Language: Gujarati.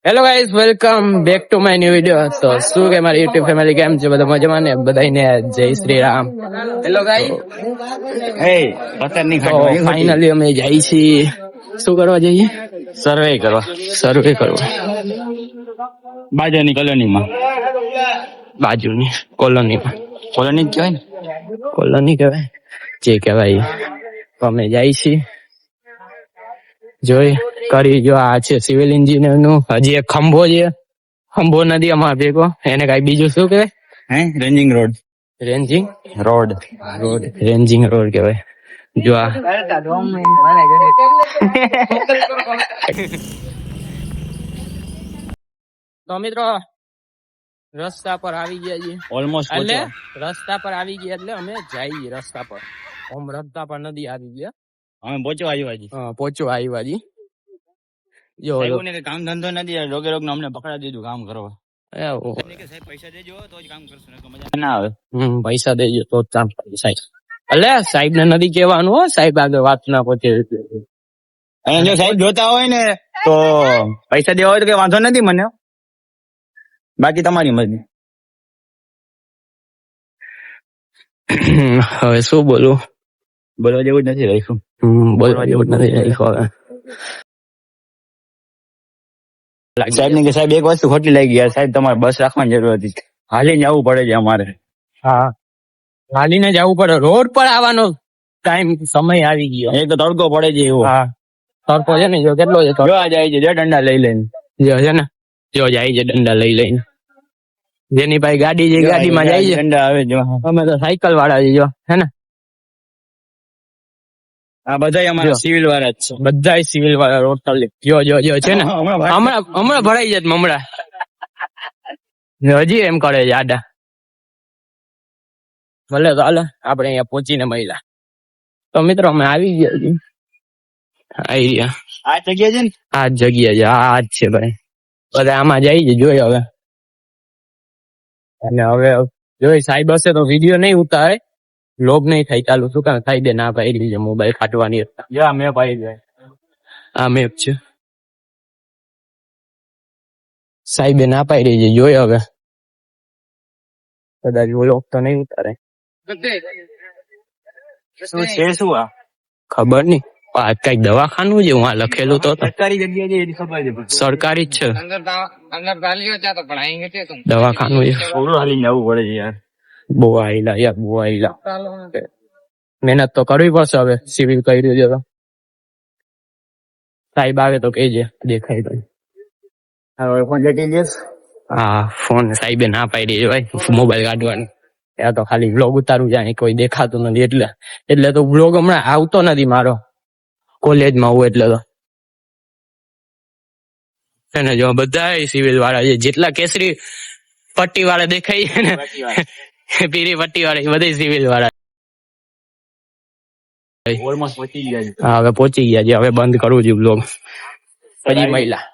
Hello guys, welcome back to my new video. તો શું કે મારી યુટ્યુબ ફેમિલી કેમ છે? બધા મજામાં ને? બધાને જય શ્રી રામ. હેલો ગાઈઝ, તો ફાઇનલી અમે જઈએ છીએ. શું કરવા જઈએ? સર્વે કરવા સર્વે કરવા. બાજુની કોલોનીમાં. બાજુની કોલોનીમાં. કોલોની જ કહેવાય ને? કોલોની કહેવાય, જે કહેવાય. તો અમે જઈએ છીએ. જોઈ કરી જો આ છે સિવિલ એન્જિનિયર નું. હજી એક ખંભો છે, ખંભો નથી અમારે ભેગો. એને કઈ બીજું શું કહેવાય? Ranging road. Ranging road ranging road કહેવાય. જો આ તો મિત્રો રસ્તા પર આવી ગયા છીએ. ઓલમોસ્ટ એટલે રસ્તા પર આવી ગયા એટલે અમે જઈએ રસ્તા પર. ઓમ રસ્તા પર નદી આવી ગયા. અમે પહોંચવા આવ્યા છીએ. પહોંચવા આવ્યા છીએ. જો કામ ધંધો નથી, રોગે રોગ અમને પકડા દીધું કામ કરવા. પૈસા દેજો તો જ કામ કરશું, મજા ના આવે. પૈસા દેજો તો જ કામ કરશું સાહેબ. એટલે સાહેબ ને નથી કેવાનું હો, સાહેબ આગળ વાત ના પહોંચે. અને જો સાહેબ જોતા હોય ને તો પૈસા દેવા હોય તો કઈ વાંધો નથી મને, બાકી તમારી મરજી. હવે શું બોલું? બોલવા જેવું જ નથી રાખ્યું. બોલવા જેવું નથી રાખ્યું. હવે સાહેબ ને કે સાહેબ એક વસ્તુ ખોટી લાગી ગયા, સાહેબ તમારે બસ રાખવાની જરૂર હતી, હાલીને જવું પડે છે અમારે. હા, હાલીને જવું પડે. રોડ પર આવવાનો ટાઈમ સમય આવી ગયો. એક તો તડકો પડે છે એવો. હા, તડકો છે ને, જો કેટલો છે. જોવા જાય છે, જો દંડા લઈ લઈને. જો છે ને, જો જાય છે દંડા લઈ લઈને. જેની પાસે ગાડી છે ગાડીમાં જાય છે. દંડા આવે જો. અમે તો સાયકલ વાળા છે, જો હે ને. આ બધા અમારા સિવિલ વાળા જ છે. બધા સિવિલ વાળા ટોટલી. જો જો જો છે ને, હમણાં ભરાઈ જાય હમણાં. હજી એમ કરે છે આડા. ભલે તો હાલે, આપણે અહીંયા પહોંચીને મળ્યા. તો મિત્રો અમે આવી ગયા છીએ. આ જગ્યા છે ને, આ જગ્યા છે, આ જ છે ભાઈ. બધા આમાં જાય છે, જોઈ હવે. અને હવે જોઈ સાહેબ હશે તો વિડીયો નહીં ઉતારે, લોગ નહીં થાય ચાલુ. શું કામ થાય? દે ના પાડી છે મોબાઈલ ફાટવાની. મેપ આવી જાય. આ મેપ છે. સાહેબે ના પાડી છે, જોઈ હવે. કદાચ લોગ તો નહીં ઉતારે. શું છે શું આ ખબર નહીં. આ કઈક દવાખાનું છે, હું લખેલું તો સરકારી જગ્યા છે, એની ખબર છે. સરકારી જ છે. દવાખાનું છે. થોડું હાલી જવું પડે છે યાર. બહુ આઈલા યાર, બહુ આઈલા. મહેનત તો કરવી પડશે. હવે સિવિલ કર્યું છે તો સાહેબ આવે તો કહેજે, દેખાય તો. ફોન જટી જઈશ. હા, ફોન સાહેબે ના પાડી છે ભાઈ મોબાઈલ કાઢવાનું. ત્યાં તો ખાલી વ્લોગ ઉતારું જાય, કોઈ દેખાતું નથી. એટલે તો વ્લોગ હમણાં આવતો નથી મારો, કોલેજમાં હું. એટલે તો એને જો બધા સિવિલ વાળા છે, જેટલા કેસરી પટ્ટી વાળા દેખાય છે ને, પીળી પટ્ટી વાળા બધા સિવિલ વાળા. ઓલમોસ્ટ પહોંચી ગયા છે. હા, હવે પહોંચી ગયા છે. હવે બંધ કરવું છે વ્લોગ. પછી મહિલા